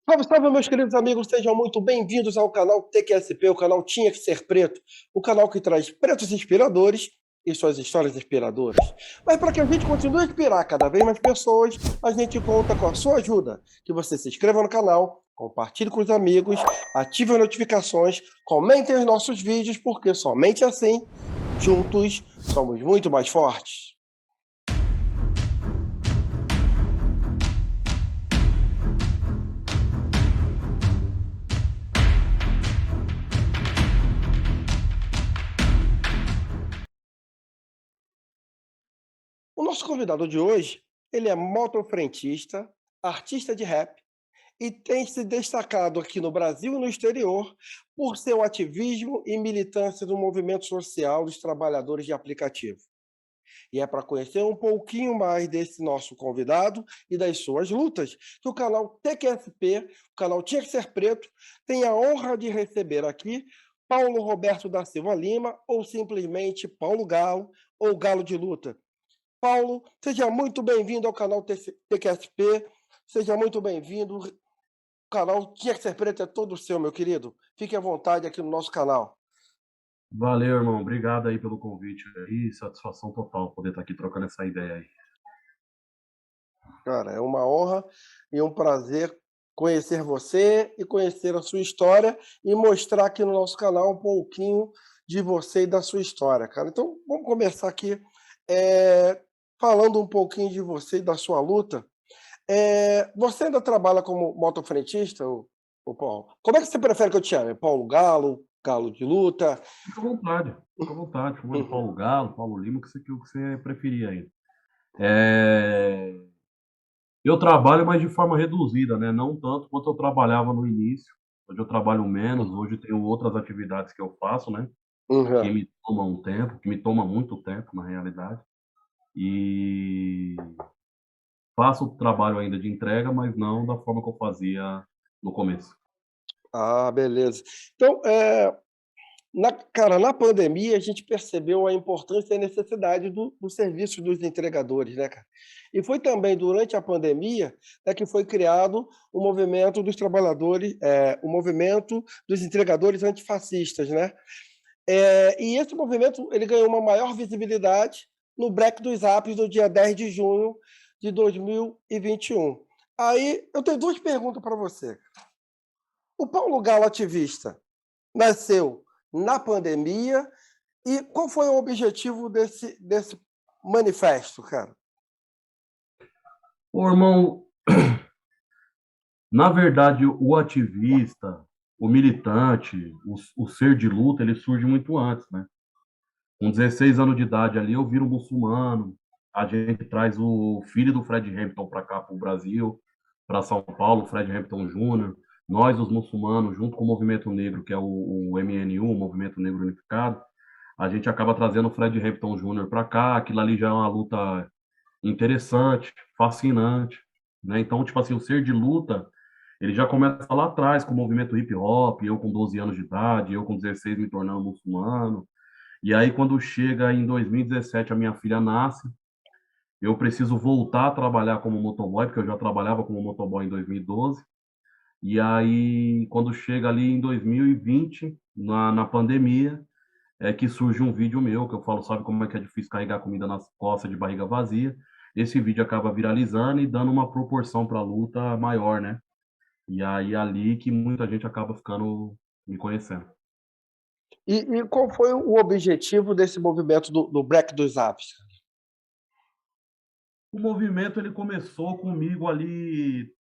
Salve, salve, meus queridos amigos, sejam muito bem-vindos ao canal TQSP, o canal Tinha que Ser Preto, o canal que traz pretos inspiradores e suas histórias inspiradoras. Mas para que a gente continue a inspirar cada vez mais pessoas, a gente conta com a sua ajuda, que você se inscreva no canal, compartilhe com os amigos, ative as notificações, comentem os nossos vídeos, porque somente assim, juntos, somos muito mais fortes. O nosso convidado de hoje, ele é motofrentista, artista de rap e tem se destacado aqui no Brasil e no exterior por seu ativismo e militância no movimento social dos trabalhadores de aplicativo. E é para conhecer um pouquinho mais desse nosso convidado e das suas lutas que o canal TQSP, o canal Tinha que Ser Preto, tem a honra de receber aqui Paulo Roberto da Silva Lima, ou simplesmente Paulo Galo, ou Galo de Luta. Paulo, seja muito bem-vindo ao canal TQSP, seja muito bem-vindo. O canal Tinha que Ser Preto é todo seu, meu querido. Fique à vontade aqui no nosso canal. Valeu, irmão. Obrigado aí pelo convite aí. Satisfação total poder estar aqui trocando essa ideia aí. Cara, é uma honra e um prazer conhecer você e conhecer a sua história e mostrar aqui no nosso canal um pouquinho de você e da sua história, cara. Então, vamos começar aqui falando um pouquinho de você e da sua luta. Você ainda trabalha como motofrentista, ô Paulo? Como é que você prefere que eu te chame? Paulo Galo, Galo de Luta? Fica à vontade, fica à vontade. Chama de Uhum. Paulo Galo, Paulo Lima, o que você preferir aí. É, Eu trabalho, mas de forma reduzida, né? Não tanto quanto eu trabalhava no início. Hoje eu trabalho menos, hoje tenho outras atividades que eu faço, né? Que Uhum. me tomam um tempo, que me toma muito tempo, na realidade. E faço o trabalho ainda de entrega, mas não da forma que eu fazia no começo. Ah, beleza. Então, na pandemia, a gente percebeu a importância e a necessidade do serviço dos entregadores, né, cara? E foi também durante a pandemia, né, que foi criado o movimento dos trabalhadores, o movimento dos entregadores antifascistas, né? E esse movimento ele ganhou uma maior visibilidade no Break dos Apps do dia 10 de junho de 2021. Aí eu tenho duas perguntas para você. O Paulo Galo ativista nasceu na pandemia e qual foi o objetivo desse manifesto, cara? Ô, irmão, na verdade, o ativista, o militante, o ser de luta, ele surge muito antes, né? Com 16 anos de idade ali, eu viro muçulmano. A gente traz o filho do Fred Hampton para cá, para o Brasil, para São Paulo, Fred Hampton Jr. Nós, os muçulmanos, junto com o movimento negro, que é o MNU, o Movimento Negro Unificado, a gente acaba trazendo o Fred Hampton Jr. para cá. Aquilo ali já é uma luta interessante, fascinante, né? Então, tipo assim, o ser de luta, ele já começa lá atrás com o movimento hip hop, eu com 12 anos de idade, eu com 16 me tornando muçulmano. E aí, quando chega em 2017, a minha filha nasce, eu preciso voltar a trabalhar como motoboy, porque eu já trabalhava como motoboy em 2012. E aí, quando chega ali em 2020, na pandemia, é que surge um vídeo meu que eu falo, sabe como é que é difícil carregar comida nas costas de barriga vazia? Esse vídeo acaba viralizando e dando uma proporção para a luta maior, né? E aí ali que muita gente acaba ficando me conhecendo. E qual foi o objetivo desse movimento do Break dos Apps? O movimento ele começou comigo ali,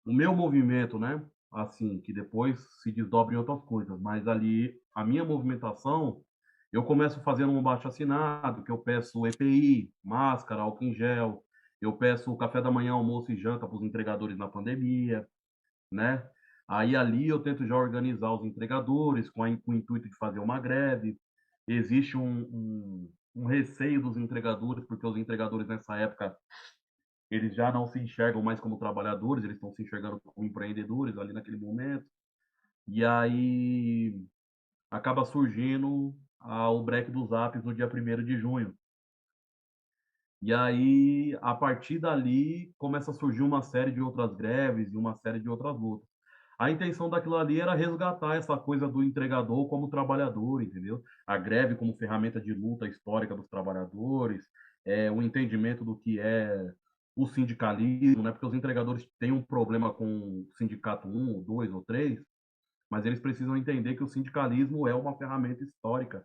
o meu movimento, né? Assim, que depois se desdobra em outras coisas, mas ali a minha movimentação, eu começo fazendo um abaixo-assinado, que eu peço EPI, máscara, álcool em gel, eu peço café da manhã, almoço e janta para os entregadores na pandemia, né? Aí ali eu tento já organizar os entregadores com o intuito de fazer uma greve. Existe um receio dos entregadores, porque os entregadores nessa época eles já não se enxergam mais como trabalhadores, eles estão se enxergando como empreendedores ali naquele momento. E aí acaba surgindo o break dos apps no dia 1º de junho. E aí, a partir dali, começa a surgir uma série de outras greves e uma série de outras lutas. A intenção daquilo ali era resgatar essa coisa do entregador como trabalhador, entendeu? A greve como ferramenta de luta histórica dos trabalhadores, o entendimento do que é o sindicalismo, né? Porque os entregadores têm um problema com o sindicato um, ou dois ou três, mas eles precisam entender que o sindicalismo é uma ferramenta histórica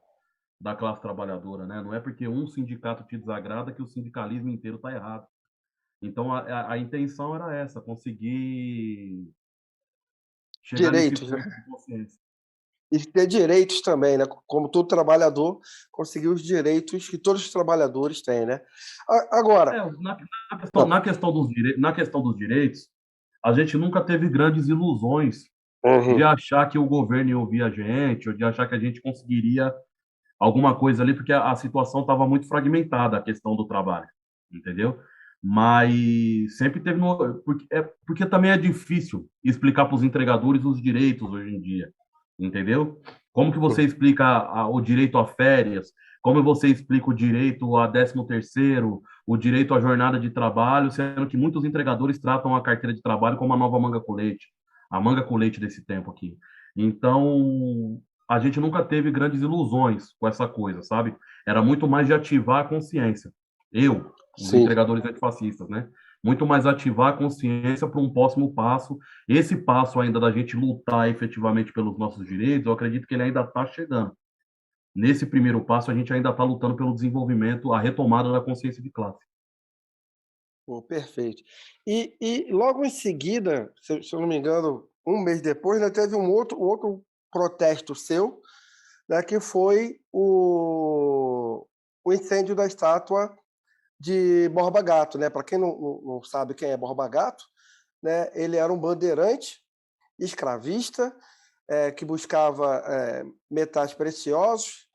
da classe trabalhadora, né? Não é porque um sindicato te desagrada que o sindicalismo inteiro está errado. Então, a intenção era essa, conseguir chegar nesse Direitos, né? ponto de consciência. E ter direitos também, né? Como todo trabalhador, conseguir os direitos que todos os trabalhadores têm, né? Agora, É, na questão dos direitos, a gente nunca teve grandes ilusões de uhum, achar que o governo ia ouvir a gente, ou de achar que a gente conseguiria alguma coisa ali, porque a situação estava muito fragmentada, a questão do trabalho, entendeu? Mas sempre teve. Porque também é difícil explicar para os entregadores os direitos hoje em dia, entendeu? Como que você explica o direito a férias? Como você explica o direito a 13º, o direito à jornada de trabalho, sendo que muitos entregadores tratam a carteira de trabalho como a nova manga com leite, a manga com leite desse tempo aqui. Então, a gente nunca teve grandes ilusões com essa coisa, sabe? Era muito mais de ativar a consciência. Os sim. entregadores antifascistas, né? Muito mais ativar a consciência para um próximo passo. Esse passo ainda da gente lutar efetivamente pelos nossos direitos, eu acredito que ele ainda está chegando. Nesse primeiro passo, a gente ainda está lutando pelo desenvolvimento, a retomada da consciência de classe. Pô, perfeito. E logo em seguida, se eu não me engano, um mês depois, né, teve um outro protesto seu, né, que foi o incêndio da estátua de Borba Gato, né? Para quem não sabe quem é Borba Gato, né, ele era um bandeirante escravista que buscava metais preciosos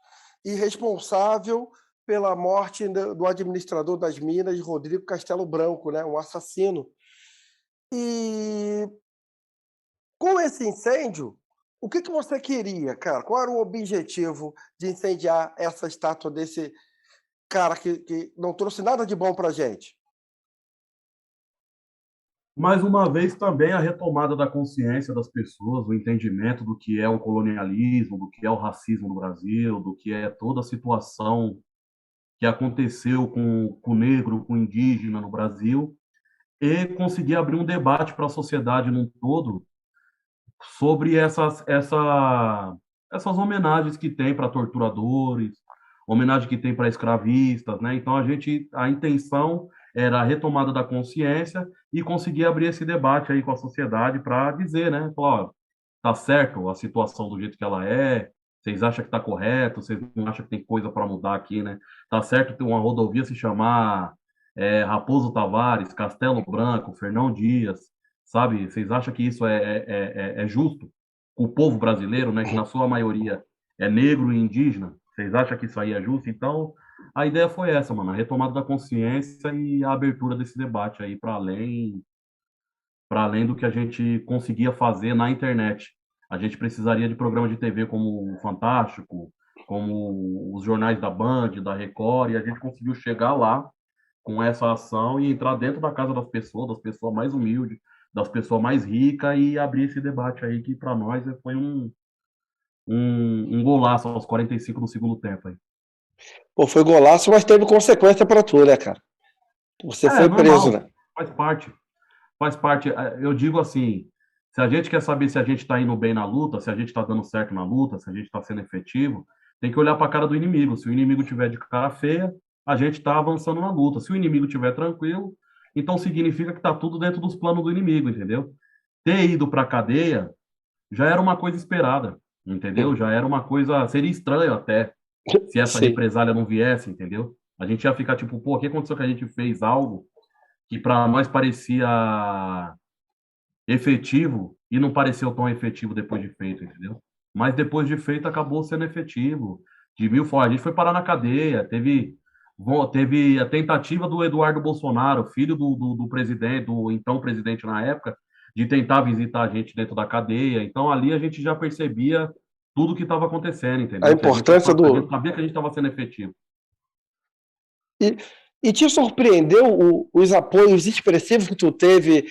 e responsável pela morte do administrador das minas, Rodrigo Castelo Branco, né, um assassino. E com esse incêndio, o que você queria, cara? Qual era o objetivo de incendiar essa estátua desse cara que não trouxe nada de bom para gente? Mais uma vez, também a retomada da consciência das pessoas, o entendimento do que é o colonialismo, do que é o racismo no Brasil, do que é toda a situação que aconteceu com o negro, com o indígena no Brasil, e conseguir abrir um debate para a sociedade num todo sobre essas homenagens que tem para torturadores, homenagem que tem para escravistas, né? Então a intenção era a retomada da consciência e conseguir abrir esse debate aí com a sociedade para dizer, né? Falar, ó, tá certo a situação do jeito que ela é, vocês acham que está correto, vocês não acham que tem coisa para mudar aqui, né? Tá certo ter uma rodovia se chamar Raposo Tavares, Castelo Branco, Fernão Dias, sabe? Vocês acham que isso é justo com o povo brasileiro, né? Que na sua maioria é negro e indígena? Vocês acham que isso aí é justo? Então, a ideia foi essa, mano, a retomada da consciência e a abertura desse debate aí para além do que a gente conseguia fazer na internet. A gente precisaria de programas de TV como o Fantástico, como os jornais da Band, da Record, e a gente conseguiu chegar lá com essa ação e entrar dentro da casa das pessoas mais humildes, das pessoas mais ricas e abrir esse debate aí que para nós foi um golaço aos 45 do segundo tempo aí. Pô, foi golaço, mas teve consequência para tu, né, cara? Você É foi preso, normal, né? faz parte, faz parte. Eu digo assim, se a gente quer saber se a gente está indo bem na luta, se a gente está dando certo na luta, se a gente está sendo efetivo, tem que olhar para a cara do inimigo. Se o inimigo tiver de cara feia, a gente está avançando na luta. Se o inimigo tiver tranquilo, então significa que está tudo dentro dos planos do inimigo, entendeu? Ter ido para a cadeia já era uma coisa esperada, entendeu? Já era uma coisa, seria estranho até se essa Sim. represália não viesse, entendeu? A gente ia ficar tipo, pô, o que aconteceu que a gente fez algo que para nós parecia efetivo e não pareceu tão efetivo depois de feito, entendeu? Mas depois de feito acabou sendo efetivo. De mil formas. A gente foi parar na cadeia, teve a tentativa do Eduardo Bolsonaro, filho do presidente, do então presidente na época, de tentar visitar a gente dentro da cadeia. Então ali a gente já percebia tudo o que estava acontecendo, A entendeu? importância A gente do. sabia que a gente estava sendo efetivo. E te surpreendeu os apoios expressivos que tu teve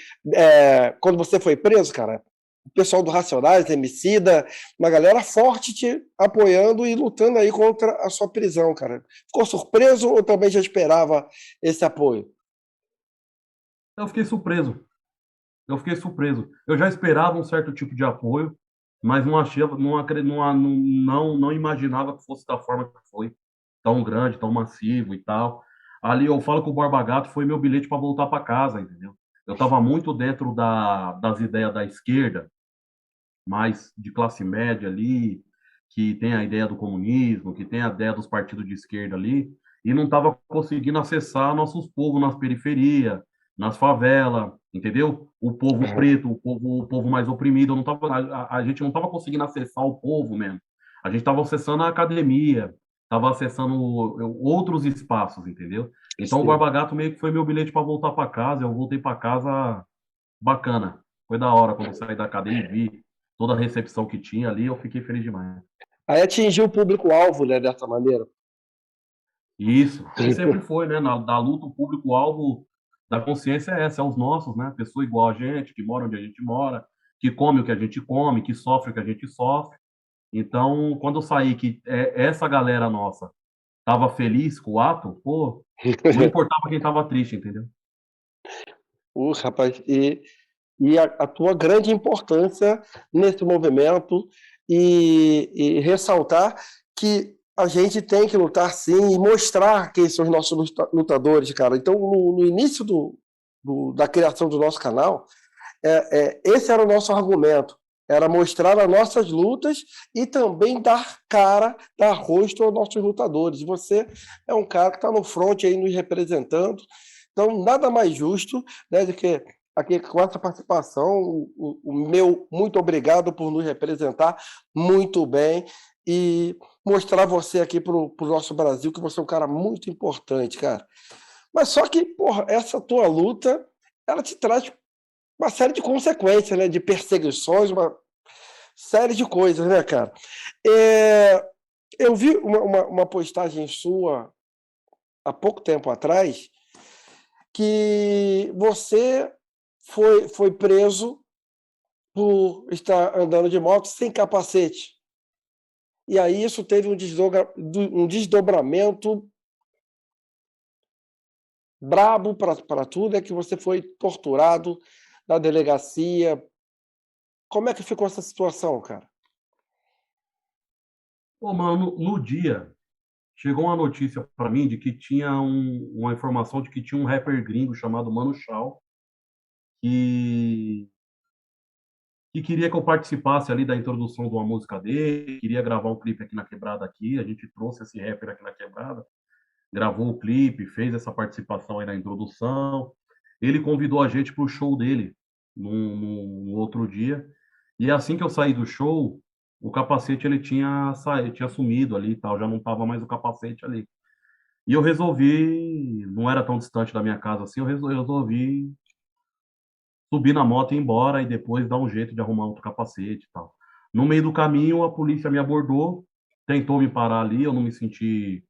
quando você foi preso, cara? O pessoal do Racionais, Emicida, uma galera forte te apoiando e lutando aí contra a sua prisão, cara. Ficou surpreso ou também já esperava esse apoio? Eu fiquei surpreso. Eu fiquei surpreso. Eu já esperava um certo tipo de apoio, mas não achei, não imaginava que fosse da forma que foi, tão grande, tão massivo e tal. Ali eu falo que o Borba Gato foi meu bilhete para voltar para casa, entendeu? Eu estava muito dentro das ideias da esquerda, mais de classe média ali, que tem a ideia do comunismo, que tem a ideia dos partidos de esquerda ali, e não estava conseguindo acessar nossos povos nas periferias, nas favelas, entendeu? O povo Uhum. preto, o povo mais oprimido, eu não tava, a gente não estava conseguindo acessar o povo mesmo. A gente estava acessando a academia, estava acessando outros espaços, entendeu? Então o Sim. Barba Gato meio que foi meu bilhete para voltar para casa, eu voltei para casa bacana. Foi da hora quando eu saí da cadeia e vi toda a recepção que tinha ali, eu fiquei feliz demais. Aí atingiu o público-alvo, né, dessa maneira. E isso, e sempre foi, né? Da luta, o público-alvo da consciência é essa, é os nossos, né? Pessoa igual a gente, que mora onde a gente mora, que come o que a gente come, que sofre o que a gente sofre. Então, quando eu saí, que essa galera nossa tava feliz com o ato, pô, não importava quem tava triste, entendeu? Rapaz, e a tua grande importância nesse movimento e ressaltar que a gente tem que lutar sim e mostrar quem são os nossos lutadores, cara. Então, no início da criação do nosso canal, esse era o nosso argumento. Era mostrar as nossas lutas e também dar cara, dar rosto aos nossos lutadores. E você é um cara que está no front aí nos representando. Então, nada mais justo, né, do que aqui com essa participação. O meu muito obrigado por nos representar muito bem e mostrar você aqui para o nosso Brasil que você é um cara muito importante, cara. Mas só que, porra, essa tua luta, ela te traz uma série de consequências, né? De perseguições, uma série de coisas, né, cara? É, eu vi uma postagem sua há pouco tempo atrás que você foi preso por estar andando de moto sem capacete. E aí isso teve um desdobramento brabo para tudo, é que você foi torturado na delegacia. Como é que ficou essa situação, cara? Pô, mano, no dia, chegou uma notícia pra mim de que tinha uma informação de que tinha um rapper gringo chamado Mano Chao, que que queria que eu participasse ali da introdução de uma música dele, queria gravar um clipe aqui na Quebrada aqui, a gente trouxe esse rapper aqui na Quebrada, gravou o clipe, fez essa participação aí na introdução. Ele convidou a gente para o show dele num outro dia. E assim que eu saí do show, o capacete ele tinha sumido ali e tal, já não tava mais o capacete ali. E eu resolvi, não era tão distante da minha casa assim, eu resolvi subir na moto e ir embora e depois dar um jeito de arrumar outro capacete e tal. No meio do caminho, a polícia me abordou, tentou me parar ali, eu não me senti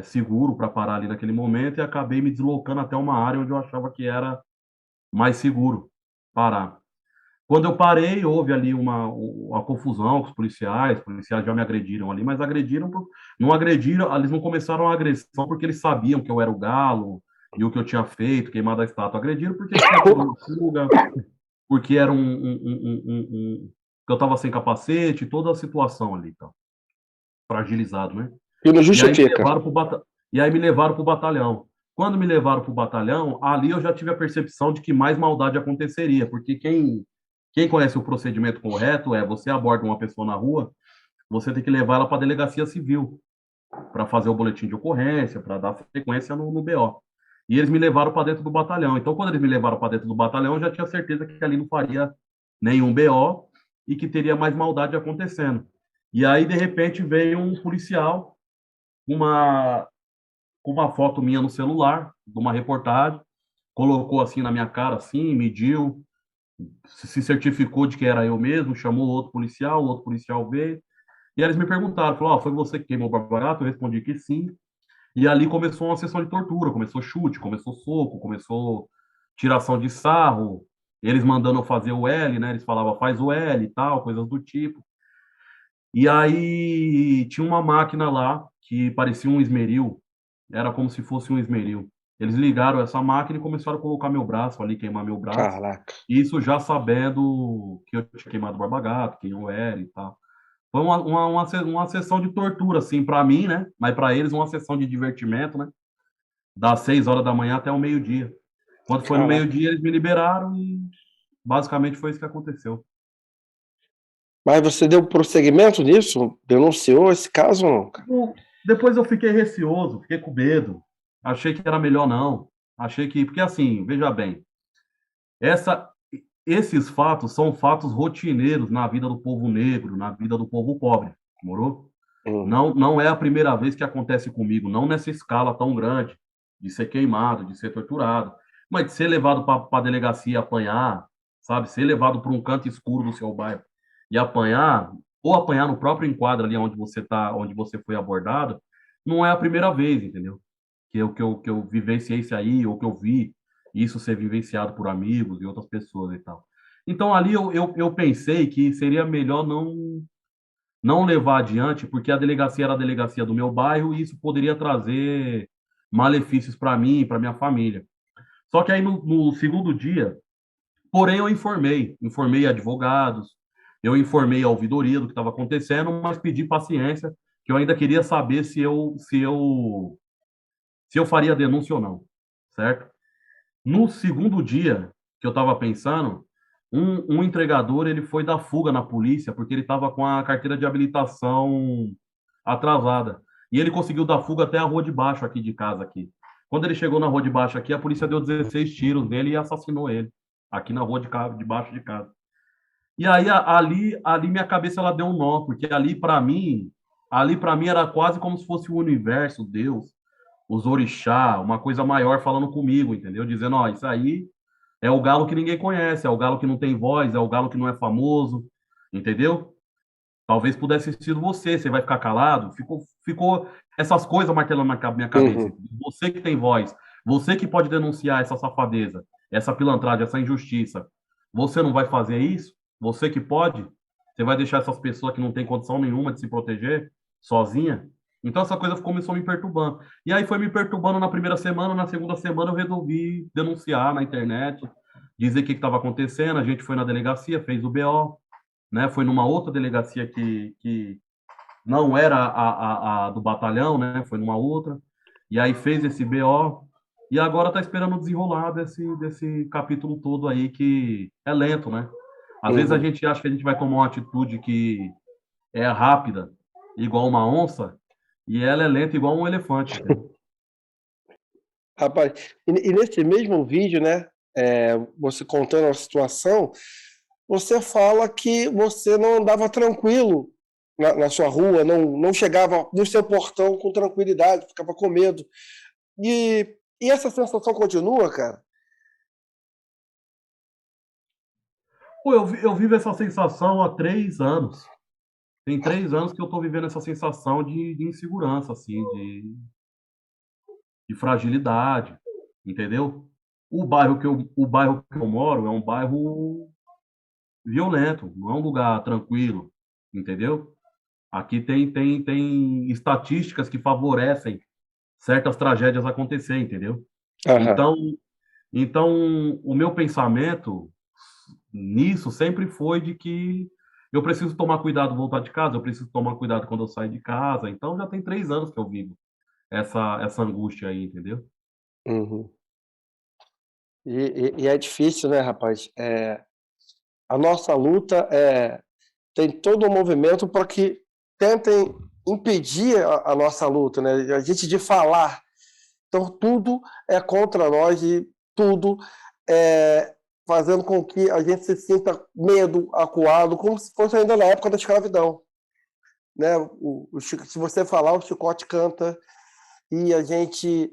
seguro para parar ali naquele momento e acabei me deslocando até uma área onde eu achava que era mais seguro parar. Quando eu parei, houve ali uma confusão com os policiais já me agrediram ali, mas não agrediram, eles não começaram a agressão porque eles sabiam que eu era o galo e o que eu tinha feito, queimado a estátua. Agrediram porque tinha tido uma fuga, porque era que eu estava sem capacete, toda a situação ali, tá? Fragilizado, né? E não E aí me justifica. levaram para o batalhão. Quando me levaram para o batalhão, ali eu já tive a percepção de que mais maldade aconteceria, porque quem conhece o procedimento correto é você aborda uma pessoa na rua, você tem que levar ela para a delegacia civil para fazer o boletim de ocorrência, para dar sequência no BO. E eles me levaram para dentro do batalhão. Então, quando eles me levaram para dentro do batalhão, eu já tinha certeza que ali não faria nenhum BO e que teria mais maldade acontecendo. E aí, de repente, veio um policial uma uma foto minha no celular, de uma reportagem, colocou assim na minha cara, assim, mediu, se certificou de que era eu mesmo, chamou o outro policial veio, e eles me perguntaram, falou, oh, foi você que queimou o Barba Gato? Eu respondi que sim, E ali começou uma sessão de tortura, começou chute, começou soco, começou tiração de sarro, eles mandando eu fazer o L, né? Eles falavam, faz o L e tal, coisas do tipo. E aí tinha uma máquina lá que parecia um esmeril, era como se fosse um esmeril. Eles ligaram essa máquina e começaram a colocar meu braço ali, queimar meu braço. Caraca. Isso já sabendo que eu tinha queimado o Barba-Gato, quem eu era e tal. Foi uma sessão de tortura, assim, para mim, né? Mas para eles, uma sessão de divertimento, né? Das 6 horas da manhã até o meio-dia. Quando foi no Caraca. meio-dia, eles me liberaram e basicamente foi isso que aconteceu. Mas você deu prosseguimento nisso? Denunciou esse caso ou não, cara? Bom, depois eu fiquei receoso, fiquei com medo. Achei que era melhor não. Achei que. Porque assim, veja bem, essa, esses fatos são fatos rotineiros na vida do povo negro, na vida do povo pobre, morou? Hum. Não é a primeira vez que acontece comigo, não nessa escala tão grande, de ser queimado, de ser torturado, mas de ser levado para a delegacia e apanhar, sabe? Ser levado para um canto escuro do seu bairro e apanhar, ou apanhar no próprio enquadro ali onde você tá, onde você foi abordado, não é a primeira vez, entendeu? Que eu vivenciei isso aí, ou que eu vi isso ser vivenciado por amigos e outras pessoas e tal. Então ali eu pensei que seria melhor não levar adiante, porque a delegacia era a delegacia do meu bairro e isso poderia trazer malefícios para mim e para minha família. Só que aí no segundo dia, porém eu informei advogados, eu informei a ouvidoria do que estava acontecendo, mas pedi paciência, que eu ainda queria saber se eu faria denúncia ou não, certo? No segundo dia que eu estava pensando, um entregador ele foi dar fuga na polícia porque ele estava com a carteira de habilitação atrasada. E ele conseguiu dar fuga até a rua de baixo aqui de casa aqui. Quando ele chegou na rua de baixo aqui, a polícia deu 16 tiros nele e assassinou ele aqui na rua de baixo de casa. E aí ali minha cabeça ela deu um nó, porque ali para mim era quase como se fosse o universo, Deus, os orixá, uma coisa maior falando comigo, entendeu? Dizendo, ó, isso aí é o galo que ninguém conhece, é o galo que não tem voz, é o galo que não é famoso, entendeu? Talvez pudesse ter sido você, você vai ficar calado. Ficou essas coisas martelando na minha cabeça. Uhum. Você que tem voz, você que pode denunciar essa safadeza, essa pilantragem, essa injustiça. Você não vai fazer isso? Você que pode? Você vai deixar essas pessoas que não têm condição nenhuma de se proteger sozinha? Então essa coisa começou a me perturbando. E aí foi me perturbando na primeira semana, na segunda semana eu resolvi denunciar na internet, dizer o que estava acontecendo. A gente foi na delegacia, fez o BO, né? Foi numa outra delegacia que não era a do batalhão, né? Foi numa outra. E aí fez esse BO e agora está esperando o desenrolar desse capítulo todo aí que é lento, né? Às vezes a Uhum. gente acha que a gente vai tomar uma atitude que é rápida, igual uma onça, e ela é lenta igual um elefante, entendeu? Rapaz, e nesse mesmo vídeo, né, você contando a situação, você fala que você não andava tranquilo na sua rua, não chegava no seu portão com tranquilidade, ficava com medo. E essa sensação continua, cara? Pô, eu vivo essa sensação há 3 anos. Tem 3 anos que eu estou vivendo essa sensação de insegurança, assim, de fragilidade, entendeu? O bairro que eu moro é um bairro violento, não é um lugar tranquilo, entendeu? Aqui tem estatísticas que favorecem certas tragédias acontecer, entendeu? Aham. Então, então o meu pensamento nisso sempre foi de que eu preciso tomar cuidado voltar de casa, eu preciso tomar cuidado quando eu sair de casa. Então já tem 3 anos que eu vivo essa angústia aí, entendeu? Uhum. E é difícil, né, rapaz? A nossa luta tem todo um movimento para que tentem impedir a nossa luta, né? A gente de falar. Então, tudo é contra nós e tudo é fazendo com que a gente se sinta medo, acuado, como se fosse ainda na época da escravidão, né? Se você falar, o chicote canta e a gente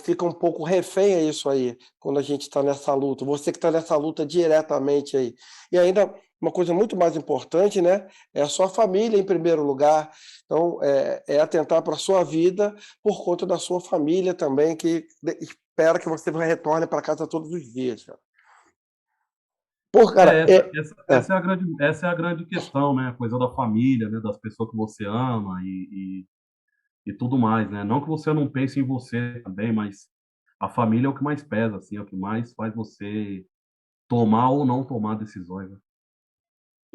fica um pouco refém a isso aí, quando a gente está nessa luta. Você que está nessa luta diretamente aí. E ainda uma coisa muito mais importante, né? É a sua família em primeiro lugar. Então, é atentar para a sua vida por conta da sua família também, que espera que você retorne para casa todos os dias, cara. Pô, É, cara, essa é a grande questão, né? A coisa da família, né? Das pessoas que você ama e tudo mais, né? Não que você não pense em você também, mas a família é o que mais pesa, assim, é o que mais faz você tomar ou não tomar decisões, né?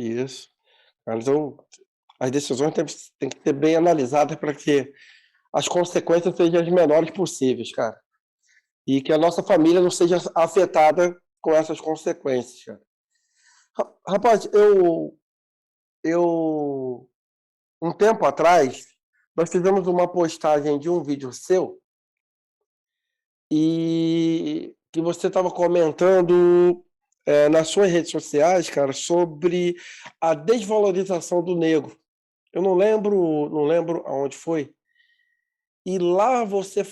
isso. Então, as decisões têm que ser bem analisadas para que as consequências sejam as menores possíveis, cara. E que a nossa família não seja afetada com essas consequências, cara. Rapaz, eu um tempo atrás, nós fizemos uma postagem de um vídeo seu e que você estava comentando nas suas redes sociais, cara, sobre a desvalorização do negro. Eu não lembro aonde foi. E lá você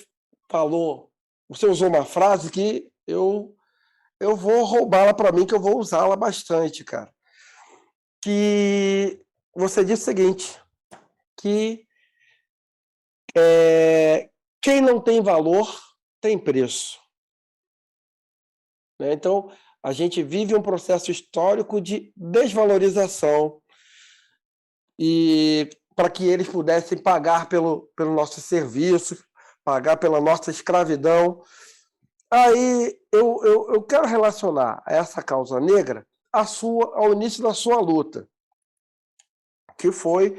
usou uma frase que eu vou roubá-la para mim, que eu vou usá-la bastante, cara. Que você disse o seguinte, que quem não tem valor tem preço. Né? Então, a gente vive um processo histórico de desvalorização e para que eles pudessem pagar pelo nosso serviço, pagar pela nossa escravidão. Aí eu quero relacionar essa causa negra ao início da sua luta, que foi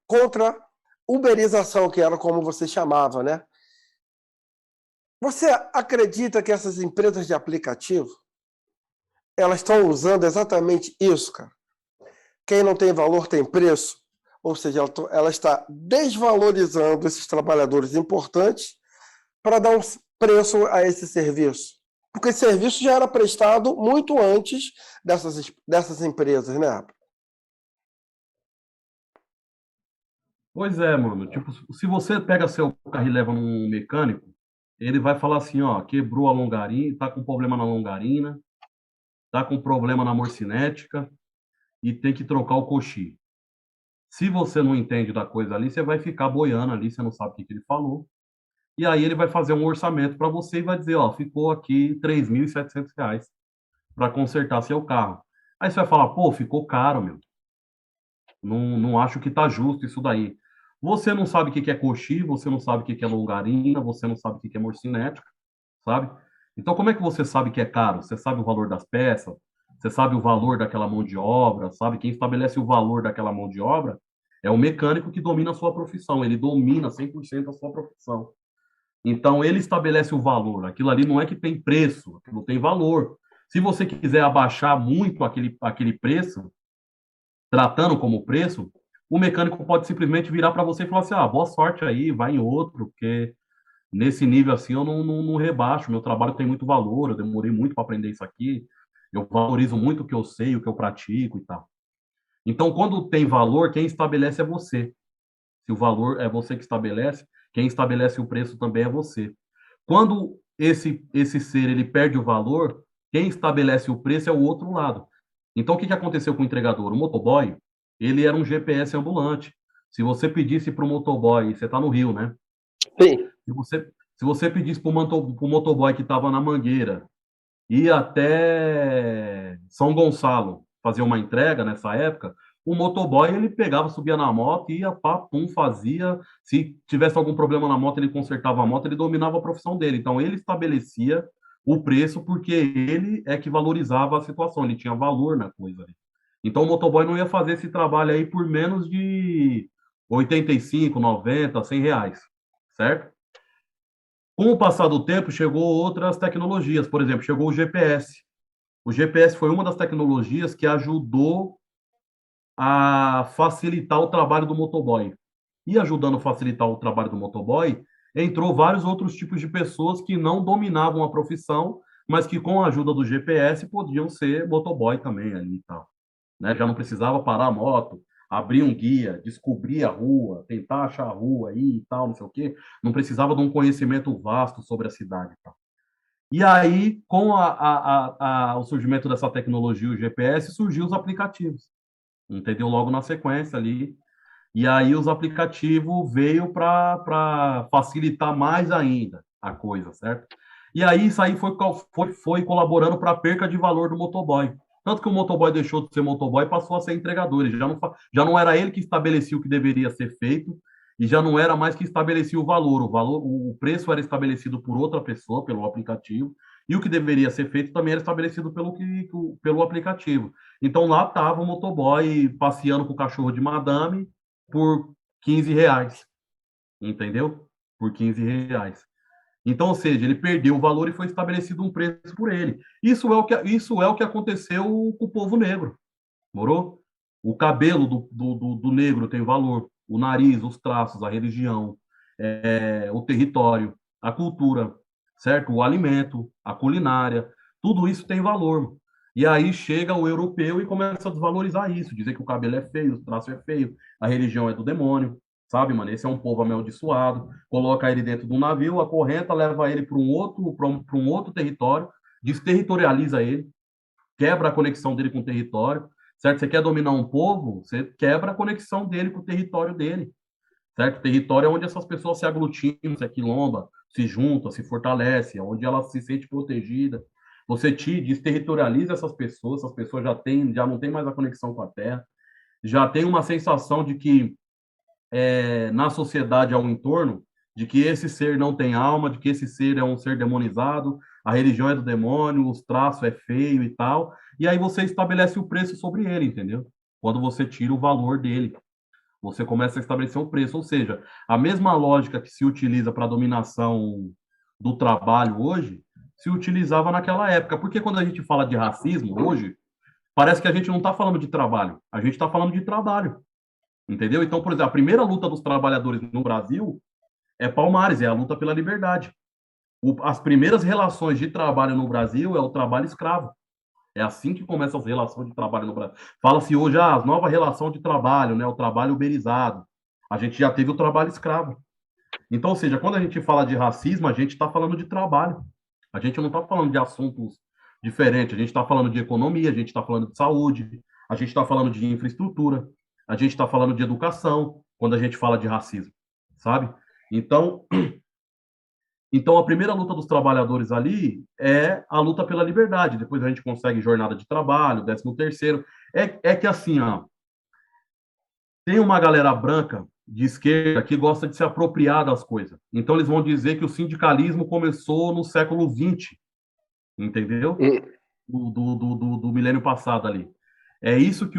contra a uberização, que era como você chamava, né? Você acredita que essas empresas de aplicativo elas estão usando exatamente isso, cara? Quem não tem valor tem preço. Ou seja, ela está desvalorizando esses trabalhadores importantes para dar um preço a esse serviço. Porque esse serviço já era prestado muito antes dessas empresas, né? Pois é, mano. Tipo, se você pega seu carro e leva num mecânico, ele vai falar assim, ó, quebrou a longarina, tá com problema na longarina, tá com problema na morcinética e tem que trocar o coxi. Se você não entende da coisa ali, você vai ficar boiando ali, você não sabe o que que ele falou. E aí ele vai fazer um orçamento para você e vai dizer, ó, ficou aqui R$ 3.700 para consertar seu carro. Aí você vai falar, pô, ficou caro, meu. Não acho que tá justo isso daí. Você não sabe o que que é coxi, você não sabe o que que é longarina, você não sabe o que que é morcinética, sabe? Então, como é que você sabe que é caro? Você sabe o valor das peças, você sabe o valor daquela mão de obra, sabe? Quem estabelece o valor daquela mão de obra é o mecânico que domina a sua profissão, ele domina 100% a sua profissão. Então, ele estabelece o valor. Aquilo ali não é que tem preço, aquilo tem valor. Se você quiser abaixar muito aquele preço, tratando como preço, o mecânico pode simplesmente virar para você e falar assim: ah, boa sorte aí, vai em outro, porque nesse nível assim eu não rebaixo, meu trabalho tem muito valor, eu demorei muito para aprender isso aqui, eu valorizo muito o que eu sei, o que eu pratico e tal. Então, quando tem valor, quem estabelece é você. Se o valor é você que estabelece, quem estabelece o preço também é você. Quando esse ser ele perde o valor, quem estabelece o preço é o outro lado. Então, o que que aconteceu com o entregador? O motoboy, ele era um GPS ambulante. Se você pedisse para o motoboy, você está no Rio, né? Sim. Se você pedisse para o motoboy que estava na Mangueira ir até São Gonçalo fazer uma entrega nessa época, o motoboy ele pegava, subia na moto, ia, pá, pum, fazia. Se tivesse algum problema na moto, ele consertava a moto, ele dominava a profissão dele. Então, ele estabelecia o preço porque ele é que valorizava a situação, ele tinha valor na coisa ali. Então, o motoboy não ia fazer esse trabalho aí por menos de 85, 90, R$ 100, certo? Com o passar do tempo, chegou outras tecnologias. Por exemplo, chegou o GPS. O GPS foi uma das tecnologias que ajudou a facilitar o trabalho do motoboy. E ajudando a facilitar o trabalho do motoboy, entrou vários outros tipos de pessoas que não dominavam a profissão, mas que com a ajuda do GPS podiam ser motoboy também ali e tal. Né? Já não precisava parar a moto, abrir um guia, descobrir a rua, tentar achar a rua aí e tal, não sei o quê. Não precisava de um conhecimento vasto sobre a cidade e tal. E aí, com o surgimento dessa tecnologia, o GPS, surgiu os aplicativos, entendeu? Logo na sequência ali. E aí os aplicativos veio para facilitar mais ainda a coisa, certo? E aí isso aí foi colaborando para a perca de valor do motoboy. Tanto que o motoboy deixou de ser motoboy e passou a ser entregador. Ele já não era ele que estabelecia o que deveria ser feito e já não era mais que estabelecia o valor. O preço era estabelecido por outra pessoa, pelo aplicativo, e o que deveria ser feito também era estabelecido pelo aplicativo. Então lá estava o motoboy passeando com o cachorro de madame por R$ 15, entendeu? Por R$ 15. Então, ou seja, ele perdeu o valor e foi estabelecido um preço por ele. Isso é o que aconteceu com o povo negro, morou? O cabelo do negro tem valor, o nariz, os traços, a religião, o território, a cultura, certo? O alimento, a culinária, tudo isso tem valor. E aí chega o europeu e começa a desvalorizar isso, dizer que o cabelo é feio, o traço é feio, a religião é do demônio, sabe, mano? Esse é um povo amaldiçoado, coloca ele dentro de um navio, acorrenta, leva ele para um outro território, desterritorializa ele, quebra a conexão dele com o território, certo? Você quer dominar um povo, você quebra a conexão dele com o território dele, certo? O território é onde essas pessoas se aglutinam, se aquilomba, se juntam, se fortalece, é onde ela se sente protegida. Você te desterritorializa essas pessoas já não têm mais a conexão com a terra, já tem uma sensação de que na sociedade ao entorno, de que esse ser não tem alma, de que esse ser é um ser demonizado, a religião é do demônio, os traços é feio e tal, e aí você estabelece o preço sobre ele, entendeu? Quando você tira o valor dele, você começa a estabelecer um preço, ou seja, a mesma lógica que se utiliza para a dominação do trabalho hoje, se utilizava naquela época, porque quando a gente fala de racismo hoje, parece que a gente não está falando de trabalho, a gente está falando de trabalho. Entendeu? Então, por exemplo, a primeira luta dos trabalhadores no Brasil é Palmares, é a luta pela liberdade. As primeiras relações de trabalho no Brasil é o trabalho escravo. É assim que começam as relações de trabalho no Brasil. Fala-se hoje a nova relação de trabalho, né? O trabalho uberizado. A gente já teve o trabalho escravo. Então, ou seja, quando a gente fala de racismo, a gente está falando de trabalho. A gente não está falando de assuntos diferentes. A gente está falando de economia, a gente está falando de saúde, a gente está falando de infraestrutura, a gente está falando de educação, quando a gente fala de racismo, sabe? Então, então, a primeira luta dos trabalhadores ali é a luta pela liberdade. Depois a gente consegue jornada de trabalho, 13º. É que assim, ó, tem uma galera branca de esquerda que gosta de se apropriar das coisas. Então, eles vão dizer que o sindicalismo começou no século XX, entendeu? Do milênio passado ali. É isso que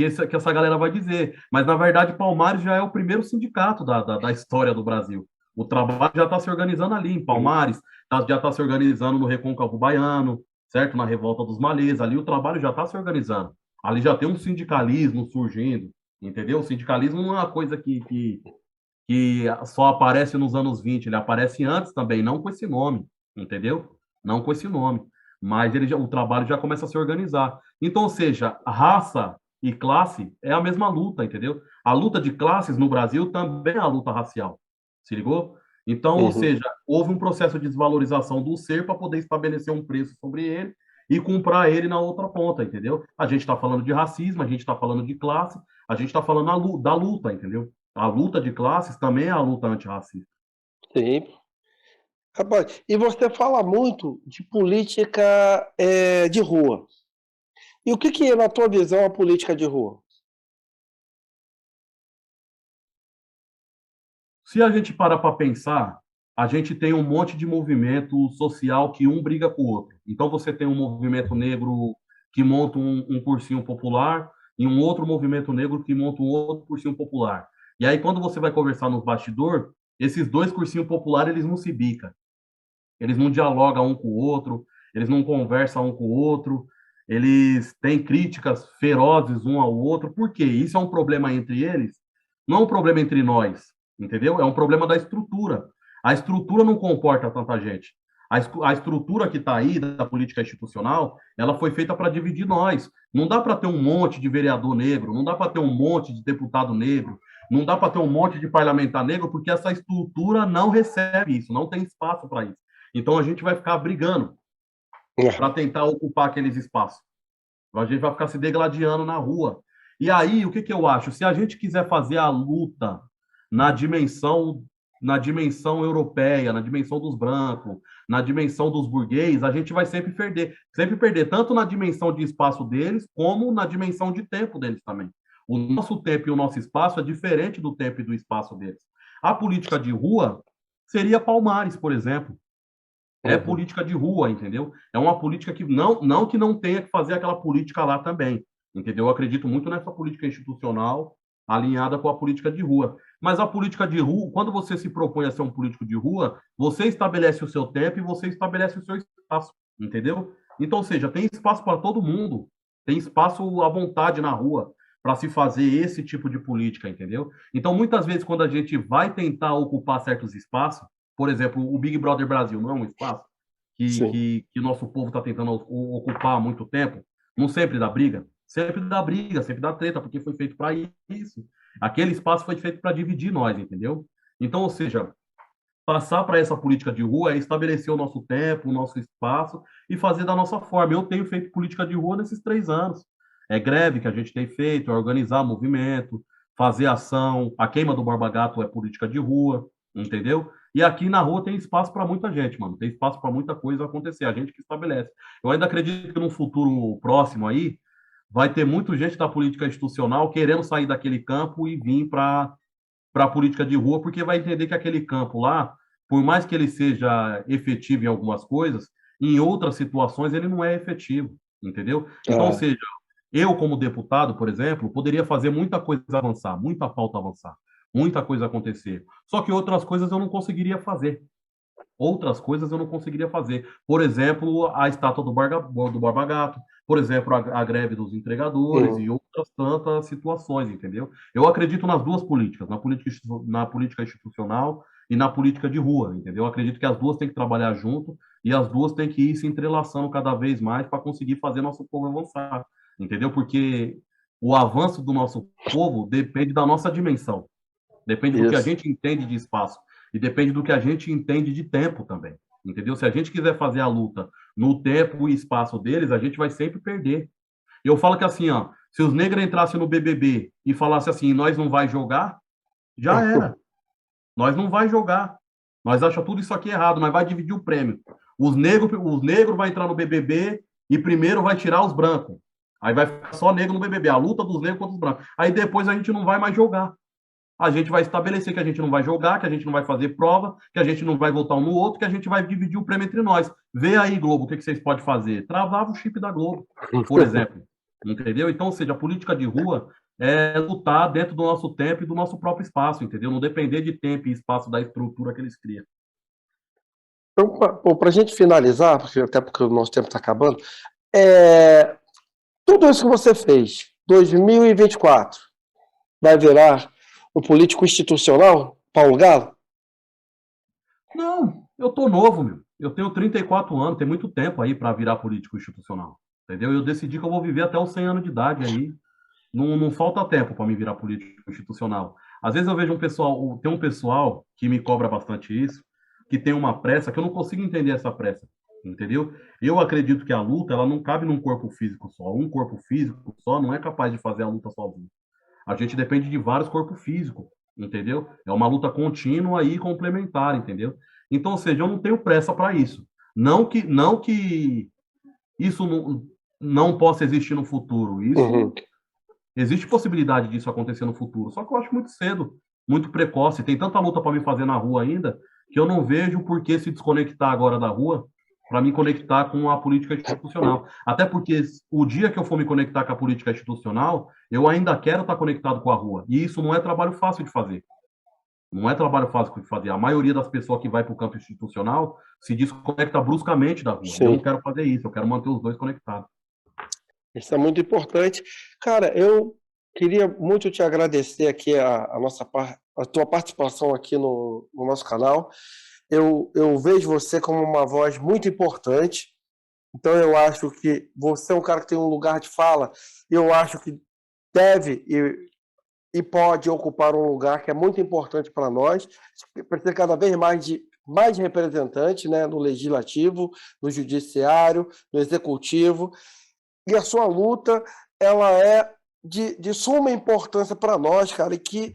essa galera vai dizer. Mas, na verdade, Palmares já é o primeiro sindicato da história do Brasil. O trabalho já está se organizando ali em Palmares, já está se organizando no Recôncavo Baiano, certo? Na Revolta dos Malês, ali o trabalho já está se organizando. Ali já tem um sindicalismo surgindo, entendeu? O sindicalismo não é uma coisa que só aparece nos anos 20, ele aparece antes também, não com esse nome, entendeu? Não com esse nome. Mas o trabalho já começa a se organizar. Então, ou seja, raça e classe é a mesma luta, entendeu? A luta de classes no Brasil também é a luta racial. Se ligou? Então, ou Uhum. seja, houve um processo de desvalorização do ser para poder estabelecer um preço sobre ele e comprar ele na outra ponta, entendeu? A gente está falando de racismo, a gente está falando de classe, a gente está falando da luta, entendeu? A luta de classes também é a luta antirracista. Sim. Rapaz, e você fala muito de política de rua. E o que é, na tua visão, a política de rua? Se a gente parar para pensar, a gente tem um monte de movimento social que um briga com o outro. Então, você tem um movimento negro que monta um cursinho popular e um outro movimento negro que monta um outro cursinho popular. E aí, quando você vai conversar nos bastidores, esses dois cursinhos populares, eles não se bicam. Eles não dialogam um com o outro, eles não conversam um com o outro, eles têm críticas ferozes um ao outro. Por quê? Isso é um problema entre eles, não é um problema entre nós, entendeu? É um problema da estrutura. A estrutura não comporta tanta gente. A estrutura que está aí da política institucional, ela foi feita para dividir nós. Não dá para ter um monte de vereador negro, não dá para ter um monte de deputado negro, não dá para ter um monte de parlamentar negro, porque essa estrutura não recebe isso, não tem espaço para isso. Então a gente vai ficar brigando É. para tentar ocupar aqueles espaços. A gente vai ficar se degladiando na rua. E aí, o que que eu acho? Se a gente quiser fazer a luta na dimensão na dimensão europeia, na dimensão dos brancos, na dimensão dos burguês, a gente vai sempre perder tanto na dimensão de espaço deles, como na dimensão de tempo deles também. O nosso tempo e o nosso espaço é diferente do tempo e do espaço deles. A política de rua seria Palmares, por exemplo. É Uhum. política de rua, entendeu? É uma política que não que não tenha que fazer aquela política lá também, entendeu? Eu acredito muito nessa política institucional alinhada com a política de rua. Mas a política de rua, quando você se propõe a ser um político de rua, você estabelece o seu tempo e você estabelece o seu espaço, entendeu? Então, ou seja, tem espaço para todo mundo, tem espaço à vontade na rua para se fazer esse tipo de política, entendeu? Então, muitas vezes, quando a gente vai tentar ocupar certos espaços, por exemplo, o Big Brother Brasil não é um espaço Sim. que o nosso povo está tentando ocupar há muito tempo? Não sempre dá briga? Sempre dá treta, porque foi feito para isso. Aquele espaço foi feito para dividir nós, entendeu? Então, ou seja, passar para essa política de rua é estabelecer o nosso tempo, o nosso espaço e fazer da nossa forma. Eu tenho feito política de rua nesses 3 anos. É greve que a gente tem feito, é organizar movimento, fazer ação. A queima do Borba Gato é política de rua, entendeu? E aqui na rua tem espaço para muita gente, mano. Tem espaço para muita coisa acontecer. A gente que estabelece. Eu ainda acredito que no futuro próximo aí vai ter muita gente da política institucional querendo sair daquele campo e vir para a política de rua, porque vai entender que aquele campo lá, por mais que ele seja efetivo em algumas coisas, em outras situações ele não é efetivo, entendeu? Então, ou Ah, seja, eu como deputado, por exemplo, poderia fazer muita coisa avançar, muita pauta avançar, muita coisa acontecer. Só que outras coisas eu não conseguiria fazer. Outras coisas eu não conseguiria fazer. Por exemplo, a estátua do Borba Gato, por exemplo, a greve dos entregadores uhum. e outras tantas situações, entendeu? Eu acredito nas duas políticas, na política institucional e na política de rua, entendeu? Eu acredito que as duas têm que trabalhar junto e as duas têm que ir se entrelaçando cada vez mais para conseguir fazer nosso povo avançar, entendeu? Porque o avanço do nosso povo depende da nossa dimensão. Depende do que a Isso. gente entende de espaço e depende do que a gente entende de tempo também. Entendeu? Se a gente quiser fazer a luta no tempo e espaço deles, a gente vai sempre perder. Eu falo que assim, ó, se os negros entrassem no BBB e falassem assim, nós não vai jogar, já era. Nós não vai jogar. Nós achamos tudo isso aqui errado, mas vai dividir o prêmio. Os negros vai entrar no BBB e primeiro vai tirar os brancos. Aí vai ficar só negro no BBB, a luta dos negros contra os brancos. Aí depois a gente não vai mais jogar. A gente vai estabelecer que a gente não vai jogar, que a gente não vai fazer prova, que a gente não vai votar um no outro, que a gente vai dividir o prêmio entre nós. Vê aí, Globo, o que vocês podem fazer? Travava o chip da Globo, por exemplo. Entendeu? Então, ou seja, a política de rua é lutar dentro do nosso tempo e do nosso próprio espaço, entendeu? Não depender de tempo e espaço da estrutura que eles criam. Então, para a gente finalizar, até porque o nosso tempo está acabando, é, tudo isso que você fez, 2024, vai virar um político institucional, Paulo Galo? Não, eu tô novo, meu. Eu tenho 34 anos, tem muito tempo aí para virar político institucional. Entendeu? Eu decidi que eu vou viver até os 100 anos de idade aí. Não falta tempo para me virar político institucional. Às vezes eu vejo tem um pessoal que me cobra bastante isso, que tem uma pressa que eu não consigo entender essa pressa, entendeu? Eu acredito que a luta, ela não cabe num corpo físico só. Um corpo físico só não é capaz de fazer a luta sozinho. A gente depende de vários corpos físicos, entendeu? É uma luta contínua e complementar, entendeu? Então, ou seja, eu não tenho pressa para isso. Não que isso não possa existir no futuro. Uhum. Isso existe possibilidade disso acontecer no futuro, só que eu acho muito cedo, muito precoce. Tem tanta luta para me fazer na rua ainda que eu não vejo por que se desconectar agora da rua para me conectar com a política institucional. Até porque o dia que eu for me conectar com a política institucional, eu ainda quero estar conectado com a rua. E isso não é trabalho fácil de fazer. Não é trabalho fácil de fazer. A maioria das pessoas que vai para o campo institucional se desconecta bruscamente da rua. Eu não Sim, quero fazer isso, eu quero manter os dois conectados. isso é muito importante. Cara, eu queria muito te agradecer aqui a tua participação aqui no nosso canal. Eu vejo você como uma voz muito importante, então eu acho que você é um cara que tem um lugar de fala, eu acho que deve e pode ocupar um lugar que é muito importante para nós, precisa cada vez mais de mais representantes, né, no legislativo, no judiciário, no executivo, e a sua luta, ela é de suma importância para nós, cara, e que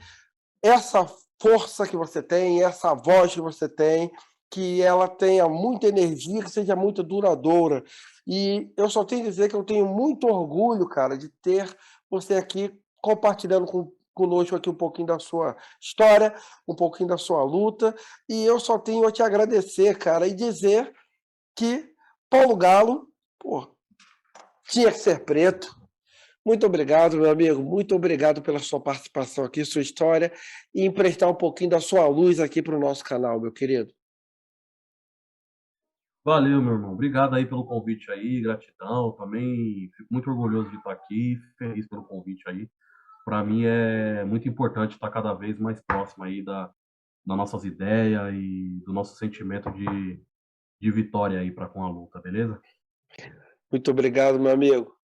essa força que você tem, essa voz que você tem, que ela tenha muita energia, que seja muito duradoura. E eu só tenho a dizer que eu tenho muito orgulho, cara, de ter você aqui compartilhando conosco aqui um pouquinho da sua história, um pouquinho da sua luta, e eu só tenho a te agradecer, cara, e dizer que Paulo Galo, pô, tinha que ser preto. Muito obrigado, meu amigo. Muito obrigado pela sua participação aqui, sua história, e emprestar um pouquinho da sua luz aqui para o nosso canal, meu querido. Valeu, meu irmão. Obrigado aí pelo convite aí, gratidão. Também fico muito orgulhoso de estar aqui, feliz pelo convite aí. Para mim é muito importante estar cada vez mais próximo aí das nossas ideias e do nosso sentimento de vitória aí para com a luta, beleza? Muito obrigado, meu amigo.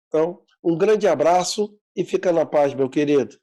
Então, um grande abraço e fica na paz, meu querido.